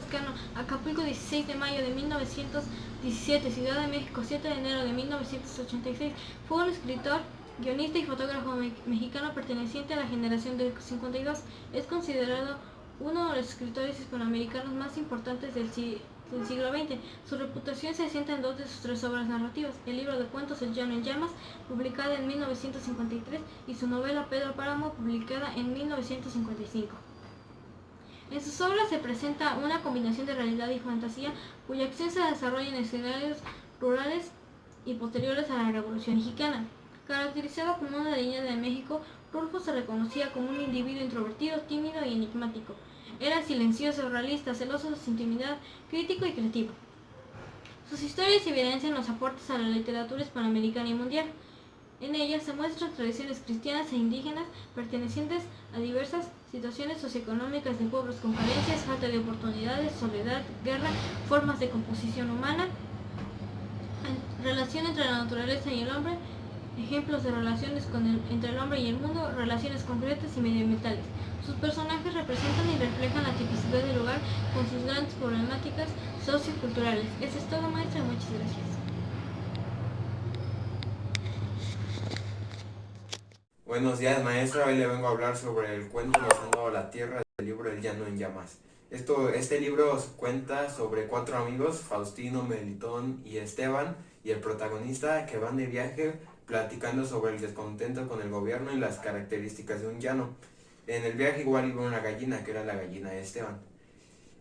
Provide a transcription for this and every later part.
mexicano, Acapulco, 16 de mayo de 1917, Ciudad de México, 7 de enero de 1986. Fue un escritor, guionista y fotógrafo mexicano perteneciente a la generación del 52. Es considerado uno de los escritores hispanoamericanos más importantes del siglo XX. Su reputación se asienta en dos de sus tres obras narrativas: el libro de cuentos El llano en llamas, publicada en 1953, y su novela Pedro Páramo, publicada en 1955. En sus obras se presenta una combinación de realidad y fantasía, cuya acción se desarrolla en escenarios rurales y posteriores a la Revolución Mexicana. Caracterizado como una niña de México, Rulfo se reconocía como un individuo introvertido, tímido y enigmático. Era silencioso, realista, celoso de su intimidad, crítico y creativo. Sus historias evidencian los aportes a la literatura hispanoamericana y mundial. En ellas se muestran tradiciones cristianas e indígenas pertenecientes a diversas situaciones socioeconómicas de pueblos con carencias, falta de oportunidades, soledad, guerra, formas de composición humana, relación entre la naturaleza y el hombre, ejemplos de relaciones entre el hombre y el mundo, relaciones concretas y medioambientales. Sus personajes representan y reflejan la tipicidad del lugar con sus grandes problemáticas socioculturales. Eso es todo, maestra. Muchas gracias. Buenos días, maestra. Hoy le vengo a hablar sobre el cuento Besando la Tierra del libro El Llano en Llamas. Este libro cuenta sobre cuatro amigos, Faustino, Melitón y Esteban, y el protagonista, que van de viaje platicando sobre el descontento con el gobierno y las características de un llano. En el viaje igual iba una gallina, que era la gallina de Esteban.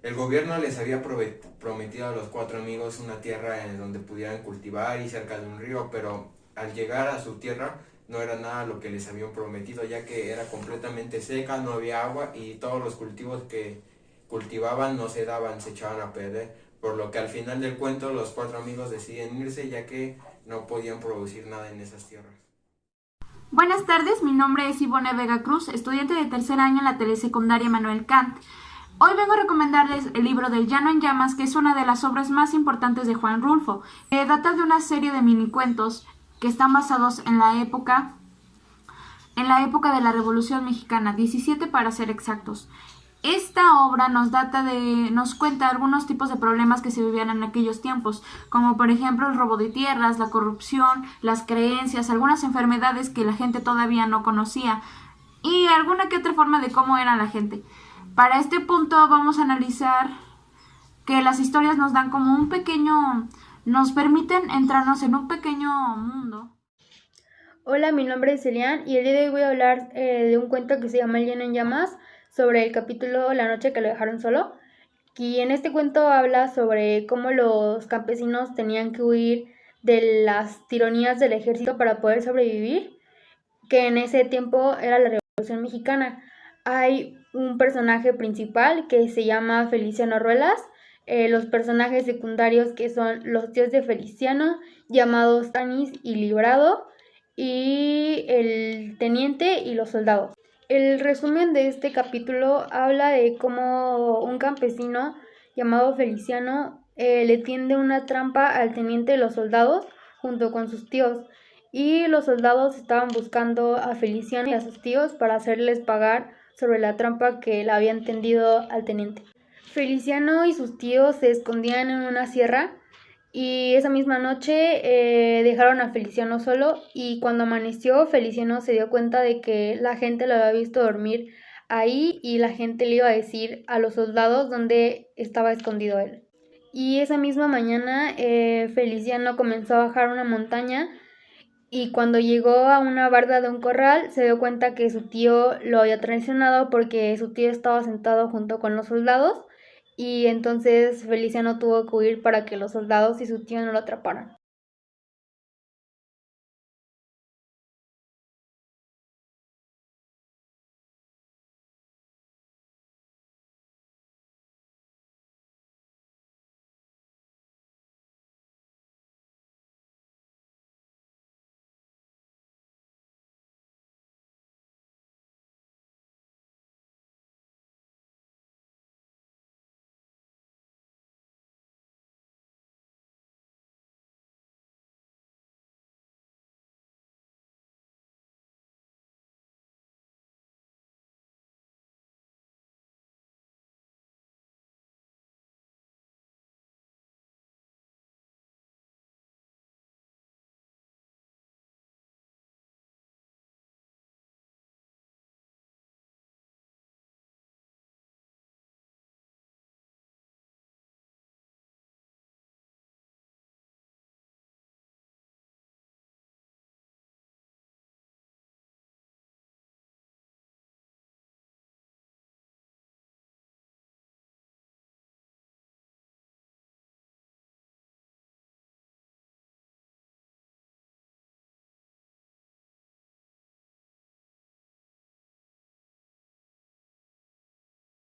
El gobierno les había prometido a los cuatro amigos una tierra en donde pudieran cultivar y cerca de un río, pero al llegar a su tierra no era nada lo que les habían prometido, ya que era completamente seca, no había agua y todos los cultivos que cultivaban no se daban, se echaban a perder, por lo que al final del cuento los cuatro amigos deciden irse, ya que no podían producir nada en esas tierras. Buenas tardes, mi nombre es Ivone Vega Cruz, estudiante de tercer año en la telesecundaria Manuel Kant. Hoy vengo a recomendarles el libro del Llano en Llamas, que es una de las obras más importantes de Juan Rulfo. Data de una serie de minicuentos que están basados en la época de la Revolución Mexicana, 17 para ser exactos. Esta obra nos cuenta algunos tipos de problemas que se vivían en aquellos tiempos, como por ejemplo el robo de tierras, la corrupción, las creencias, algunas enfermedades que la gente todavía no conocía y alguna que otra forma de cómo era la gente. Para este punto vamos a analizar que las historias nos dan como nos permiten entrarnos en un pequeño mundo. Hola, mi nombre es Elian y el día de hoy voy a hablar de un cuento que se llama El llano en llamas, sobre el capítulo La noche que lo dejaron solo. Y en este cuento habla sobre cómo los campesinos tenían que huir de las tiranías del ejército para poder sobrevivir, que en ese tiempo era la Revolución Mexicana. Hay un personaje principal que se llama Feliciano Ruelas, los personajes secundarios que son los tíos de Feliciano, llamados Tanis y Librado, y el teniente y los soldados. El resumen de este capítulo habla de cómo un campesino llamado Feliciano le tiende una trampa al teniente de los soldados junto con sus tíos, y los soldados estaban buscando a Feliciano y a sus tíos para hacerles pagar sobre la trampa que le habían tendido al teniente. Feliciano y sus tíos se escondían en una sierra y esa misma noche dejaron a Feliciano solo, y cuando amaneció Feliciano se dio cuenta de que la gente lo había visto dormir ahí y la gente le iba a decir a los soldados dónde estaba escondido él. Y esa misma mañana Feliciano comenzó a bajar una montaña, y cuando llegó a una barda de un corral se dio cuenta que su tío lo había traicionado porque su tío estaba sentado junto con los soldados, y entonces Feliciano tuvo que huir para que los soldados y su tío no lo atraparan.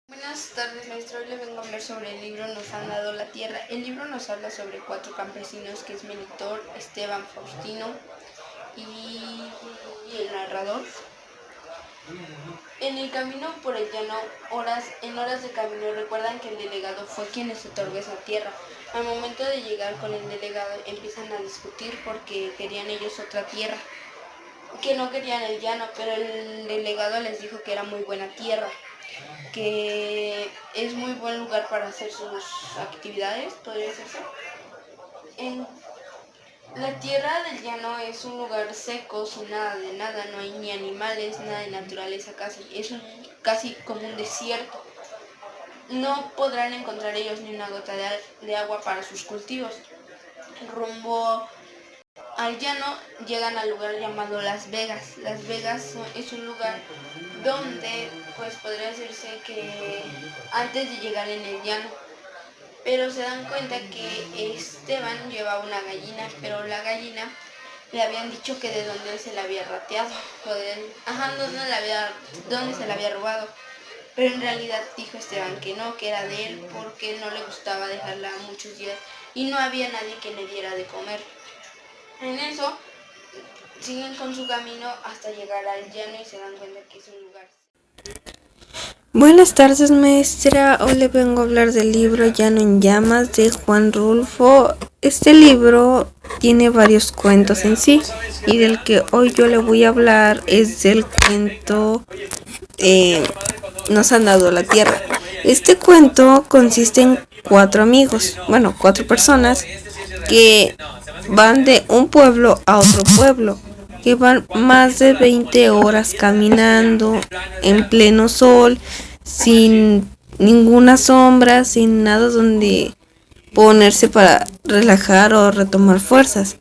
Buenas tardes, maestro. Hoy le vengo a hablar sobre el libro Nos han dado la tierra. El libro nos habla sobre 4 campesinos, que es Melitón, Esteban, Faustino y el narrador. En el camino por el llano, en horas de camino, recuerdan que el delegado fue quien les otorgó esa tierra. Al momento de llegar con el delegado, empiezan a discutir porque querían ellos otra tierra, que no querían el llano, pero el delegado les dijo que era muy buena tierra, que es muy buen lugar para hacer sus actividades, podría decirse. La tierra del llano es un lugar seco, sin nada de nada, no hay ni animales, nada de naturaleza casi, casi como un desierto. No podrán encontrar ellos ni una gota de agua para sus cultivos. Rumbo al llano llegan al lugar llamado Las Vegas. Las Vegas es un lugar donde, pues podría decirse que antes de llegar en el llano, pero se dan cuenta que Esteban llevaba una gallina, pero la gallina le habían dicho que de dónde se la había rateado, dónde se la había robado. Pero en realidad dijo Esteban que era de él porque no le gustaba dejarla muchos días y no había nadie que le diera de comer. En eso siguen con su camino hasta llegar al llano y se dan cuenta que es un lugar. Buenas tardes, maestra. Hoy le vengo a hablar del libro Llano en Llamas de Juan Rulfo. Este libro tiene varios cuentos en sí y del que hoy yo le voy a hablar es del cuento Nos han dado la tierra. Este cuento consiste en 4 amigos, bueno, 4 personas que van de un pueblo a otro pueblo, que van más de 20 horas caminando en pleno sol, sin ninguna sombra, sin nada donde ponerse para relajar o retomar fuerzas.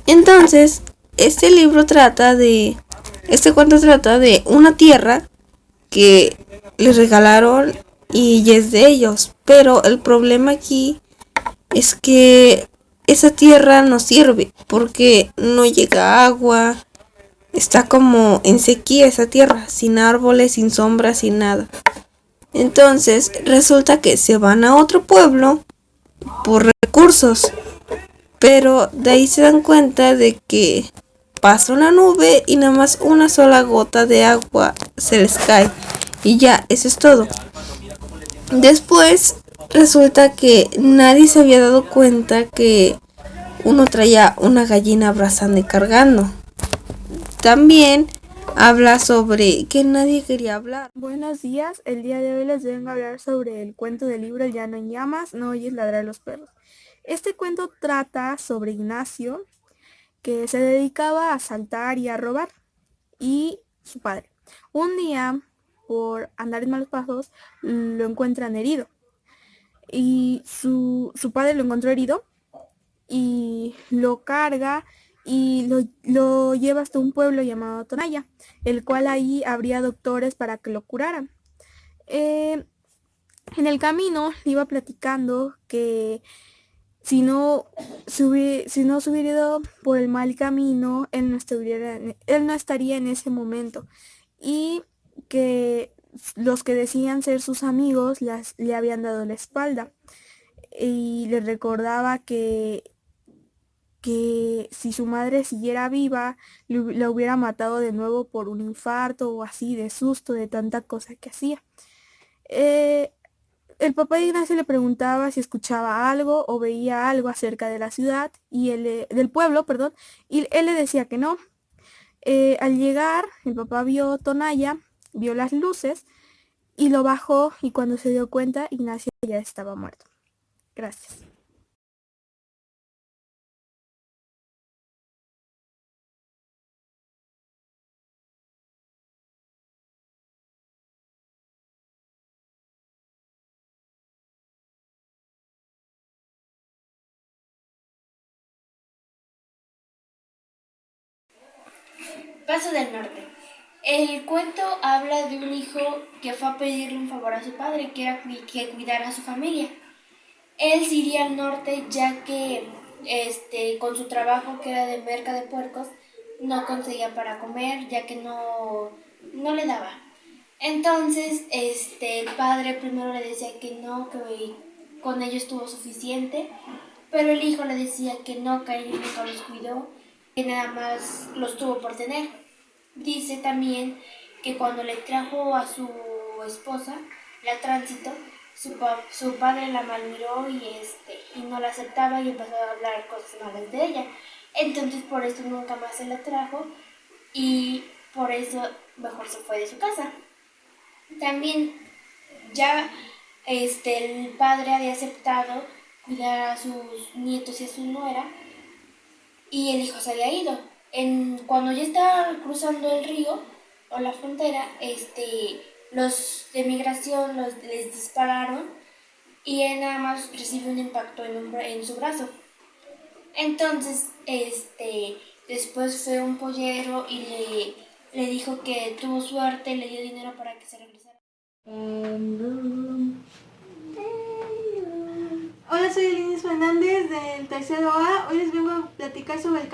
Entonces, este cuento trata de una tierra que les regalaron y ya es de ellos, pero el problema aquí es que esa tierra no sirve porque no llega agua, está como en sequía esa tierra, sin árboles, sin sombra, sin nada. Entonces resulta que se van a otro pueblo por recursos, pero de ahí se dan cuenta de que pasa una nube y nada más una sola gota de agua se les cae y ya, eso es todo. Después resulta que nadie se había dado cuenta que uno traía una gallina abrazando y cargando. También habla sobre que nadie quería hablar. Buenos días, el día de hoy les vengo a hablar sobre el cuento del libro El llano en llamas, no oyes ladrar a los perros. Este cuento trata sobre Ignacio, que se dedicaba a asaltar y a robar, y su padre. Un día, por andar en malos pasos, lo encuentran herido. Y su padre lo encontró herido y lo carga y lo lleva hasta un pueblo llamado Tonaya, el cual ahí habría doctores para que lo curaran. En el camino le iba platicando que si no se hubiera ido por el mal camino, él no estaría en ese momento. Y que los que decían ser sus amigos le habían dado la espalda. Y le recordaba que si su madre siguiera viva, la hubiera matado de nuevo por un infarto o así, de susto, de tanta cosa que hacía. El papá de Ignacio le preguntaba si escuchaba algo o veía algo acerca de la ciudad y del pueblo, perdón, y él le decía que no. Al llegar, el papá vio Tonaya, vio las luces y lo bajó, y cuando se dio cuenta, Ignacio ya estaba muerto. Gracias. Paso del Norte. El cuento habla de un hijo que fue a pedirle un favor a su padre, que era que cuidara a su familia. Él se iría al norte ya que con su trabajo, que era de merca de puercos, no conseguía para comer, ya que no le daba. Entonces, el padre primero le decía que no, que con ellos tuvo suficiente, pero el hijo le decía que no, que ellos nunca los cuidó, que nada más los tuvo por tener. Dice también que cuando le trajo a su esposa, la tránsito, su padre la malmiró y no la aceptaba y empezó a hablar cosas malas de ella. Entonces por eso nunca más se la trajo y por eso mejor se fue de su casa. También ya el padre había aceptado cuidar a sus nietos y a su nuera y el hijo se había ido. Cuando ya estaba cruzando el río o la frontera, los de migración les dispararon y él nada más recibió un impacto en su brazo. Entonces, después fue un pollero y le dijo que tuvo suerte, le dio dinero para que se regresara. Hola, soy Elines Fernández del tercero A. Hoy les vengo a platicar sobre el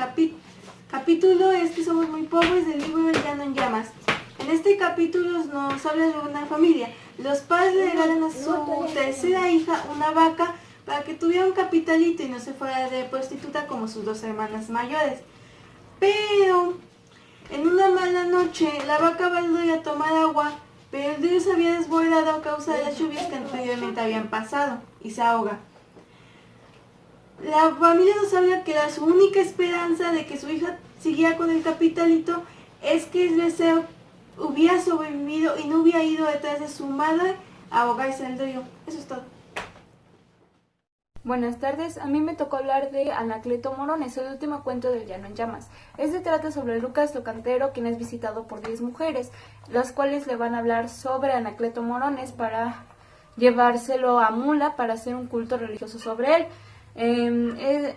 capítulo Es que somos muy pobres del libro El llano en llamas. En este capítulo nos habla de una familia. Los padres le regalan a su tercera hija una vaca para que tuviera un capitalito y no se fuera de prostituta como sus dos hermanas mayores. Pero en una mala noche la vaca va al río a tomar agua, pero el río se había desbordado a causa de las lluvias que anteriormente habían pasado y se ahoga. La familia no sabía que su única esperanza de que su hija siguiera con el capitalito es que el becerro hubiera sobrevivido y no hubiera ido detrás de su madre a ahogarse en el río. Eso es todo. Buenas tardes, a mí me tocó hablar de Anacleto Morones, el último cuento del Llano en Llamas. Este trata sobre Lucas Locantero, quien es visitado por 10 mujeres, las cuales le van a hablar sobre Anacleto Morones para llevárselo a Mula para hacer un culto religioso sobre él.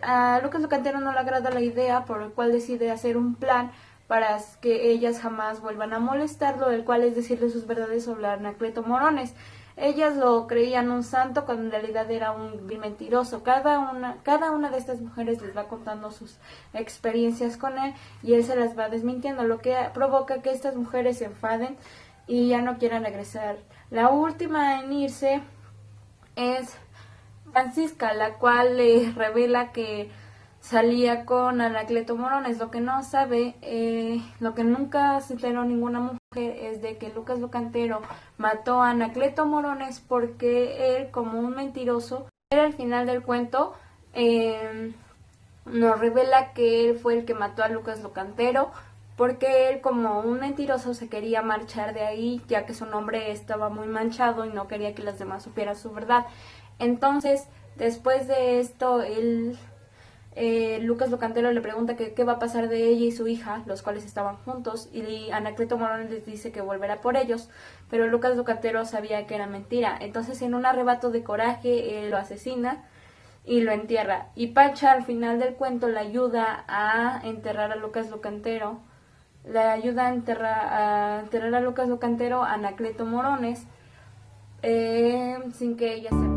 A Lucas Locantero no le agrada la idea, por el cual decide hacer un plan para que ellas jamás vuelvan a molestarlo, el cual es decirle sus verdades sobre Anacleto Morones. Ellas lo creían un santo cuando en realidad era un mentiroso. Cada una de estas mujeres les va contando sus experiencias con él y él se las va desmintiendo, lo que provoca que estas mujeres se enfaden y ya no quieran regresar. La última en irse es Francisca, la cual le revela que salía con Anacleto Morones. Lo que no sabe, lo que nunca se enteró ninguna mujer es de que Lucas Locantero mató a Anacleto Morones porque él, como un mentiroso, era al final del cuento, nos revela que él fue el que mató a Lucas Locantero porque él, como un mentiroso, se quería marchar de ahí ya que su nombre estaba muy manchado y no quería que las demás supieran su verdad. Entonces, después de esto, Lucas Locantero le pregunta que qué va a pasar de ella y su hija, los cuales estaban juntos, y Anacleto Morones les dice que volverá por ellos, pero Lucas Locantero sabía que era mentira. Entonces, en un arrebato de coraje, él lo asesina y lo entierra. Y Pancha, al final del cuento, le ayuda a enterrar a Lucas Locantero, le ayuda a enterrar a Lucas Locantero a Anacleto Morones, sin que ella se